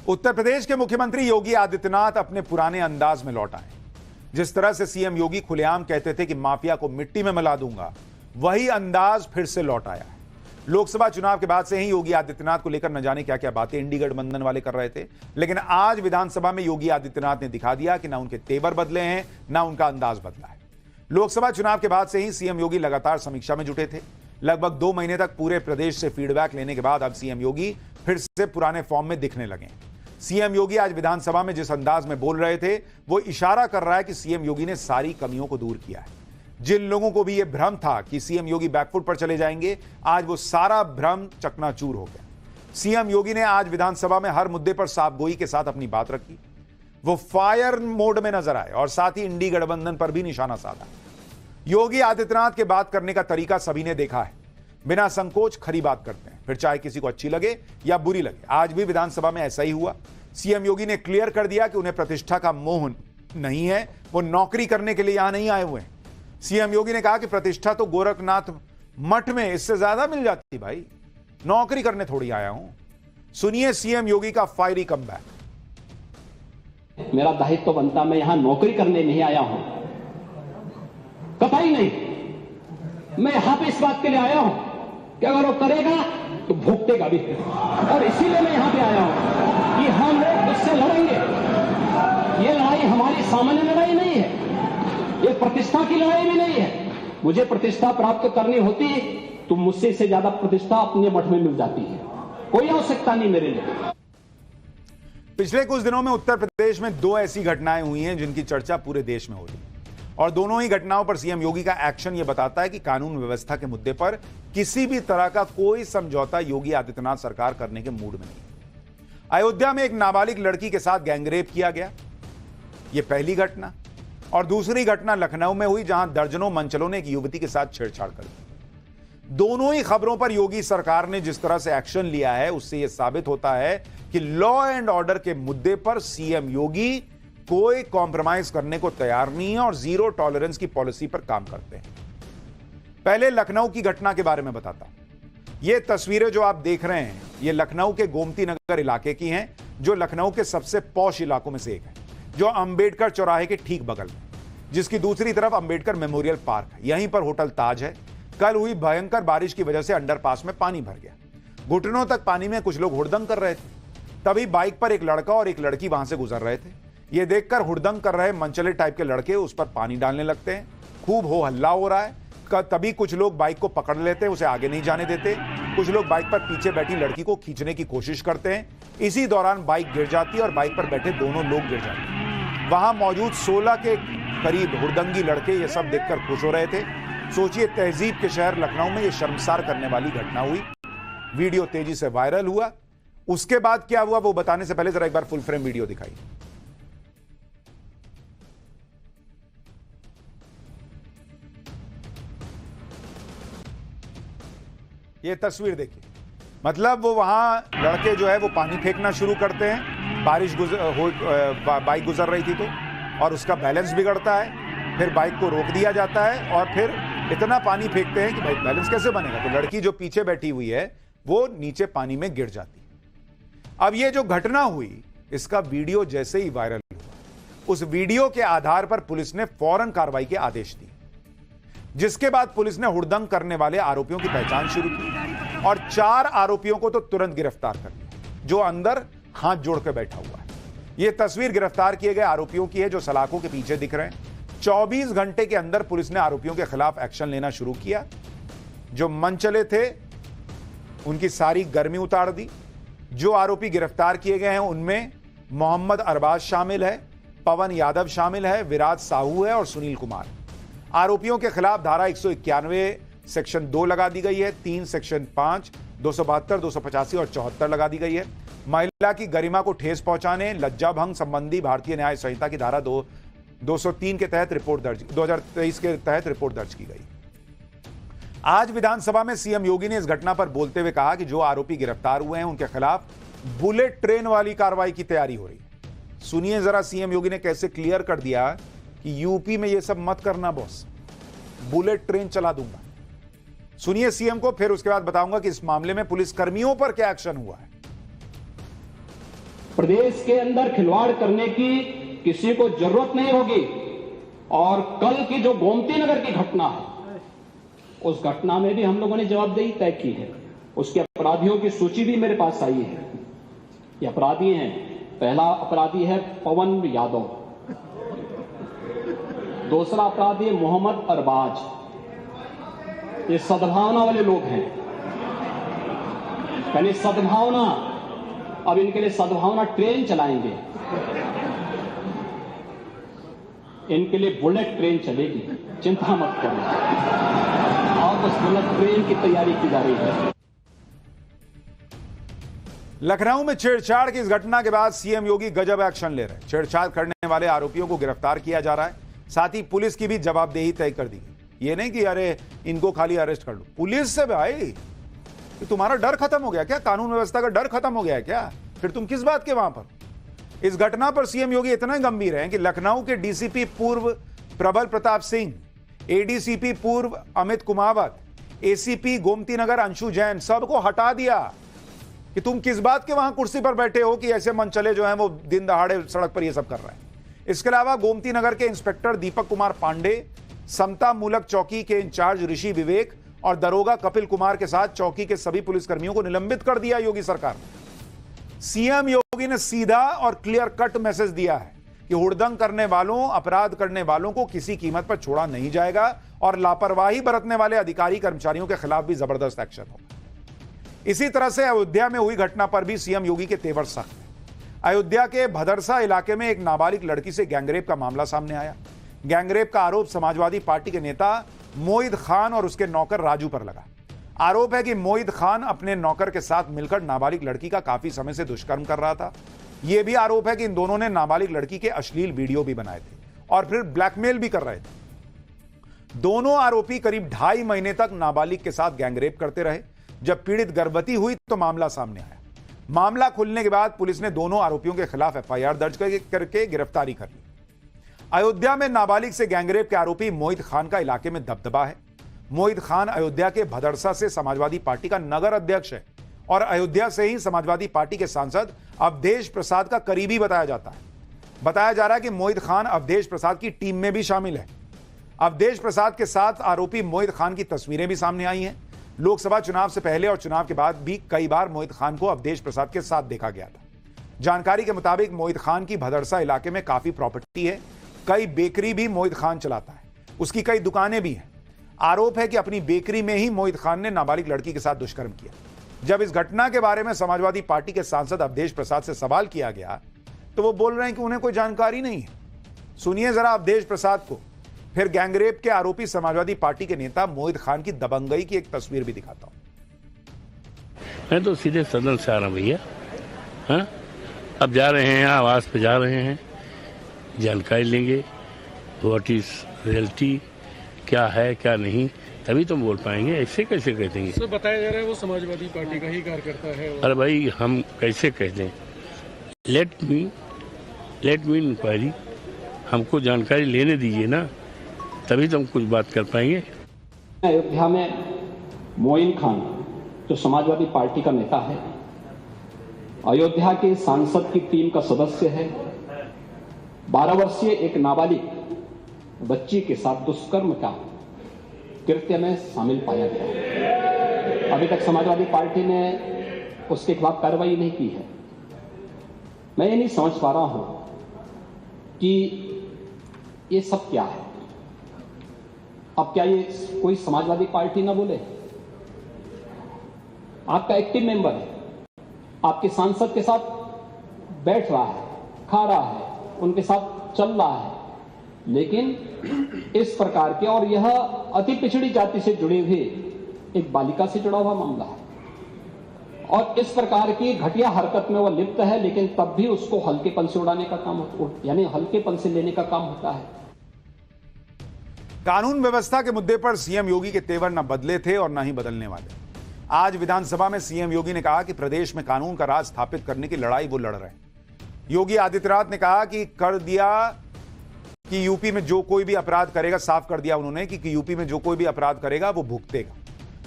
उत्तर प्रदेश के मुख्यमंत्री योगी आदित्यनाथ अपने पुराने अंदाज में लौट आए। जिस तरह से सीएम योगी खुलेआम कहते थे कि माफिया को मिट्टी में मिला दूंगा, वही अंदाज फिर से लौट आया है। लोकसभा चुनाव के बाद से ही योगी आदित्यनाथ को लेकर न जाने क्या क्या बातें इंडी गठबंधन वाले कर रहे थे, लेकिन आज विधानसभा में योगी आदित्यनाथ ने दिखा दिया कि ना उनके तेवर बदले हैं, ना उनका अंदाज बदला है। लोकसभा चुनाव के बाद से ही सीएम योगी लगातार समीक्षा में जुटे थे। लगभग 2 महीने तक पूरे प्रदेश से फीडबैक लेने के बाद अब सीएम योगी फिर से पुराने फॉर्म में दिखने लगे। सीएम योगी आज विधानसभा में जिस अंदाज में बोल रहे थे, वो इशारा कर रहा है कि सीएम योगी ने सारी कमियों को दूर किया है। जिन लोगों को भी यह भ्रम था कि सीएम योगी बैकफुट पर चले जाएंगे, आज वो सारा भ्रम चकनाचूर हो गया। सीएम योगी ने आज विधानसभा में हर मुद्दे पर साफगोई के साथ अपनी बात रखी। वो फायर मोड में नजर आए और साथ ही इंडी गठबंधन पर भी निशाना साधा। योगी आदित्यनाथ के बात करने का तरीका सभी ने देखा है, बिना संकोच खरी बात करते हैं, फिर चाहे किसी को अच्छी लगे या बुरी लगे। आज भी विधानसभा में ऐसा ही हुआ। सीएम योगी ने क्लियर कर दिया कि उन्हें प्रतिष्ठा का मोह नहीं है, वो नौकरी करने के लिए यहां नहीं आए हुए हैं। सीएम योगी ने कहा कि प्रतिष्ठा तो गोरखनाथ मठ में इससे ज्यादा मिल जाती भाई, नौकरी करने थोड़ी आया हूं। सुनिए सीएम योगी का फायरी कमबैक। मेरा दायित्व तो बनता, मैं यहां नौकरी करने नहीं आया हूं, कतई नहीं। मैं यहां पे इस बात के लिए आया हूं कि अगर वो करेगा तो भुगतेगा भी, और इसीलिए मैं यहां पे आया हूं कि हम लोग उससे लड़ेंगे। ये लड़ाई हमारी सामान्य लड़ाई नहीं है, ये प्रतिष्ठा की लड़ाई भी नहीं है। मुझे प्रतिष्ठा प्राप्त करनी होती तो मुझसे से ज्यादा प्रतिष्ठा अपने मठ में मिल जाती है, कोई आवश्यकता नहीं मेरे लिए। पिछले कुछ दिनों में उत्तर प्रदेश में 2 ऐसी घटनाएं हुई हैं जिनकी चर्चा पूरे देश में हो रही है, और दोनों ही घटनाओं पर सीएम योगी का एक्शन यह बताता है कि कानून व्यवस्था के मुद्दे पर किसी भी तरह का कोई समझौता योगी आदित्यनाथ सरकार करने के मूड में नहीं। अयोध्या में एक नाबालिग लड़की के साथ गैंगरेप किया गया, यह पहली घटना, और दूसरी घटना लखनऊ में हुई जहां दर्जनों मंचलों ने एक युवती के साथ छेड़छाड़ कर दी। दोनों ही खबरों पर योगी सरकार ने जिस तरह से एक्शन लिया है, उससे यह साबित होता है कि लॉ एंड ऑर्डर के मुद्दे पर सीएम योगी कोई कॉम्प्रोमाइज करने को तैयार नहीं है और जीरो टॉलरेंस की पॉलिसी पर काम करते हैं। पहले लखनऊ की घटना के बारे में बताता हूं। ये तस्वीरें जो आप देख रहे हैं, ये लखनऊ के गोमती नगर इलाके की हैं, जो लखनऊ के सबसे पॉश इलाकों में से एक है, जो अंबेडकर चौराहे के ठीक बगल में, जिसकी दूसरी तरफ अंबेडकर मेमोरियल पार्क है। यहीं पर होटल ताज है। कल हुई भयंकर बारिश की वजह से अंडरपास में पानी भर गया। घुटनों तक पानी में कुछ लोग हुड़दंग कर रहे थे। तभी बाइक पर एक लड़का और एक लड़की वहां से गुजर रहे थे। ये देखकर हुड़दंग कर रहे मंचले टाइप के लड़के उस पर पानी डालने लगते हैं। खूब हो हल्ला हो रहा है। तभी कुछ लोग बाइक को पकड़ लेते हैं, उसे आगे नहीं जाने देते। कुछ लोग बाइक पर पीछे बैठी लड़की को खींचने की कोशिश करते हैं। इसी दौरान बाइक गिर जाती है और बाइक पर बैठे दोनों लोग गिर जाते हैं। वहां मौजूद 16 के करीब हुड़दंगी लड़के ये सब देखकर खुश हो रहे थे। सोचिए, तहजीब के शहर लखनऊ में ये शर्मसार करने वाली घटना हुई। वीडियो तेजी से वायरल हुआ। उसके बाद क्या हुआ वो बताने से पहले जरा एक बार फुल फ्रेम वीडियो दिखाई। ये तस्वीर देखिए, मतलब वो वहां लड़के जो है वो पानी फेंकना शुरू करते हैं। बारिश बाइक गुजर रही थी तो, और उसका बैलेंस बिगड़ता है। फिर बाइक को रोक दिया जाता है और फिर इतना पानी फेंकते हैं कि भाई बैलेंस कैसे बनेगा। तो लड़की जो पीछे बैठी हुई है वो नीचे पानी में गिर जाती है। अब ये जो घटना हुई, इसका वीडियो जैसे ही वायरल हुआ, उस वीडियो के आधार पर पुलिस ने फौरन कार्रवाई के आदेश दिए, जिसके बाद पुलिस ने हुड़दंग करने वाले आरोपियों की पहचान शुरू की और 4 आरोपियों को तो तुरंत गिरफ्तार कर लिया, जो अंदर हाथ जोड़कर बैठा हुआ है। यह तस्वीर गिरफ्तार किए गए आरोपियों की है, जो सलाखों के पीछे दिख रहे हैं। 24 घंटे के अंदर पुलिस ने आरोपियों के खिलाफ एक्शन लेना शुरू किया। जो मनचले थे उनकी सारी गर्मी उतार दी। जो आरोपी गिरफ्तार किए गए हैं उनमें मोहम्मद अरबाज शामिल है, पवन यादव शामिल है, विराज साहू है और सुनील कुमार। आरोपियों के खिलाफ धारा 191 सेक्शन 2 लगा दी गई है, 3 सेक्शन 5, 272, 285 और 74 लगा दी गई है। महिला की गरिमा को ठेस पहुंचाने, लज्जा भंग संबंधी भारतीय न्याय संहिता की धारा 203 के तहत रिपोर्ट दर्ज 2023 के तहत रिपोर्ट दर्ज की गई। आज विधानसभा में सीएम योगी ने इस घटना पर बोलते हुए कहा कि जो आरोपी गिरफ्तार हुए हैं उनके खिलाफ बुलेट ट्रेन वाली कार्रवाई की तैयारी हो रही है। सुनिए जरा सीएम योगी ने कैसे क्लियर कर दिया कि यूपी में यह सब मत करना बॉस, बुलेट ट्रेन चला दूंगा। सुनिए सीएम को, फिर उसके बाद बताऊंगा कि इस मामले में पुलिस कर्मियों पर क्या एक्शन हुआ है। प्रदेश के अंदर खिलवाड़ करने की किसी को जरूरत नहीं होगी। और कल की जो गोमती नगर की घटना है, उस घटना में भी हम लोगों ने जवाबदेही तय की है। उसके अपराधियों की सूची भी मेरे पास आई है। ये अपराधी हैं। पहला अपराधी है पवन यादव, दूसरा अपराधी है मोहम्मद अरबाज। ये सद्भावना वाले लोग हैं, यानी सद्भावना। अब इनके लिए सद्भावना ट्रेन चलाएंगे, इनके लिए बुलेट ट्रेन चलेगी, चिंता मत करो। और उस बुलेट ट्रेन की तैयारी की जा रही है। लखनऊ में छेड़छाड़ की इस घटना के बाद सीएम योगी गजब एक्शन ले रहे हैं। छेड़छाड़ करने वाले आरोपियों को गिरफ्तार किया जा रहा है, साथ ही पुलिस की भी जवाबदेही तय कर दी गई। ये नहीं कि अरे इनको खाली अरेस्ट कर लो, पुलिस से भाई कि तुम्हारा डर खत्म हो गया क्या? कानून व्यवस्था का डर खत्म हो गया है क्या? फिर तुम किस बात के वहां पर? इस घटना पर सीएम योगी इतना गंभीर हैं कि लखनऊ के डीसीपी पूर्व प्रबल प्रताप सिंह, एडीसीपी पूर्व अमित कुमावत, एसीपी गोमती नगर अंशु जैन सबको हटा दिया कि तुम किस बात के वहां कुर्सी पर बैठे हो कि ऐसे मनचले जो हैं वो दिन दहाड़े सड़क पर ये सब कर रहे हैं। इसके अलावा गोमती नगर के इंस्पेक्टर दीपक कुमार पांडे, समता मूलक चौकी के इंचार्ज ऋषि विवेक और दरोगा कपिल कुमार के साथ चौकी के सभी पुलिसकर्मियों को निलंबित कर दिया योगी सरकार ने। सीएम योगी ने सीधा और क्लियर कट मैसेज दिया है कि हुड़दंग करने वालों, अपराध करने वालों को किसी कीमत पर छोड़ा नहीं जाएगा और लापरवाही बरतने वाले अधिकारी कर्मचारियों के खिलाफ भी जबरदस्त एक्शन होगा। इसी तरह से अयोध्या में हुई घटना पर भी सीएम योगी के तेवर सख्त है। अयोध्या के भदरसा इलाके में एक नाबालिग लड़की से गैंगरेप का मामला सामने आया। गैंगरेप का आरोप समाजवादी पार्टी के नेता मोईद खान और उसके नौकर राजू पर लगा। आरोप है कि मोईद खान अपने नौकर के साथ मिलकर नाबालिग लड़की का काफी समय से दुष्कर्म कर रहा था। यह भी आरोप है कि इन दोनों ने नाबालिग लड़की के अश्लील वीडियो भी बनाए थे और फिर ब्लैकमेल भी कर रहे थे। दोनों आरोपी करीब 2.5 महीने तक नाबालिग के साथ गैंगरेप करते रहे। जब पीड़ित गर्भवती हुई तो मामला सामने आया। मामला खुलने के बाद पुलिस ने दोनों आरोपियों के खिलाफ एफआईआर दर्ज करके गिरफ्तारी कर ली। अयोध्या में नाबालिग से गैंगरेप के आरोपी मोईद खान का इलाके में दबदबा है। मोईद खान अयोध्या के भदरसा से समाजवादी पार्टी का नगर अध्यक्ष है और अयोध्या से ही समाजवादी पार्टी के सांसद अवधेश प्रसाद का करीबी बताया जाता है। बताया जा रहा है कि मोईद खान अवधेश प्रसाद की टीम में भी शामिल है। अवधेश प्रसाद के साथ आरोपी मोईद खान की तस्वीरें भी सामने आई हैं। लोकसभा चुनाव से पहले और चुनाव के बाद भी कई बार मोईद खान को अवधेश प्रसाद के साथ देखा गया था। जानकारी के मुताबिक मोईद खान की भदरसा इलाके में काफी प्रॉपर्टी है। कई बेकरी भी मोईद खान चलाता है, उसकी कई दुकानें भी हैं। आरोप है कि अपनी बेकरी में ही मोईद खान ने नाबालिग लड़की के साथ दुष्कर्म किया। जब इस घटना के बारे में समाजवादी पार्टी के सांसद अवधेश प्रसाद से सवाल किया गया तो वो बोल रहे हैं कि उन्हें कोई जानकारी नहीं है। सुनिए जरा अवधेश प्रसाद को। फिर गैंगरेप के आरोपी समाजवादी पार्टी के नेता मोईद खान की दबंगई की एक तस्वीर भी दिखाता हूं। मैं तो सीधे सदन से आ रहा हूं भैया। हाँ, अब जा रहे हैं, आवास पे जा रहे हैं, जानकारी लेंगे व्हाट इज रियलिटी, क्या है क्या नहीं, तभी तो बोल पाएंगे। ऐसे कैसे कह देंगे? सर बताया जा रहा है वो समाजवादी पार्टी का ही कार्यकर्ता है। अरे भाई हम कैसे कह दें? लेट मी इंक्वायरी, हमको जानकारी लेने दीजिए ना, तभी तो हम कुछ बात कर पाएंगे। अयोध्या में मोईन खान जो समाजवादी पार्टी का नेता है, अयोध्या के सांसद की टीम का सदस्य है, 12 वर्षीय एक नाबालिग बच्ची के साथ दुष्कर्म का कृत्य में शामिल पाया गया। अभी तक समाजवादी पार्टी ने उसके खिलाफ कार्रवाई नहीं की है। मैं ये नहीं समझ पा रहा हूं कि ये सब क्या है। अब क्या ये कोई समाजवादी पार्टी ना बोले? आपका एक्टिव मेंबर है, आपके सांसद के साथ बैठ रहा है, खा रहा है, उनके साथ चल रहा है, लेकिन इस प्रकार के, और यह अति पिछड़ी जाति से जुड़े हुए एक बालिका से जुड़ा हुआ मामला है और इस प्रकार की घटिया हरकत में वह लिप्त है, लेकिन तब भी उसको हल्केपन से उड़ाने का काम, यानी हल्केपन से लेने का काम होता है। कानून व्यवस्था के मुद्दे पर सीएम योगी के तेवर न बदले थे और न ही बदलने वाले। आज विधानसभा में सीएम योगी ने कहा कि प्रदेश में कानून का राज स्थापित करने की लड़ाई वो लड़ रहे हैं। योगी आदित्यनाथ ने कहा कि कर दिया कि यूपी में जो कोई भी अपराध करेगा, साफ कर दिया उन्होंने कि यूपी में जो कोई भी अपराध करेगा वो भुगतेगा।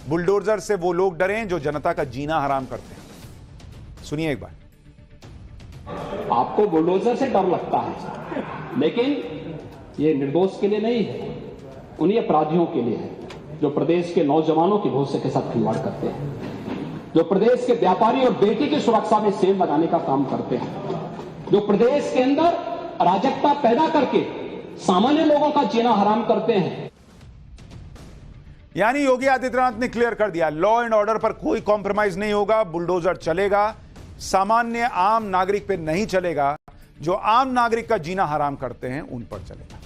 बुलडोजर से वो लोग डरें जो जनता का जीना हराम करते हैं। सुनिए एक बार। आपको बुलडोजर से डर लगता है, लेकिन ये निर्दोष के लिए नहीं है, उन्हीं अपराधियों के लिए है जो प्रदेश के नौजवानों के भविष्य के साथ खिलवाड़ करते हैं, जो प्रदेश के व्यापारी और बेटी की सुरक्षा में सेल लगाने का काम करते हैं, जो प्रदेश के अंदर अराजकता पैदा करके सामान्य लोगों का जीना हराम करते हैं। यानी योगी आदित्यनाथ ने क्लियर कर दिया, लॉ एंड ऑर्डर पर कोई कॉम्प्रोमाइज नहीं होगा, बुलडोजर चलेगा, सामान्य आम नागरिक पे नहीं चलेगा, जो आम नागरिक का जीना हराम करते हैं उन पर चलेगा।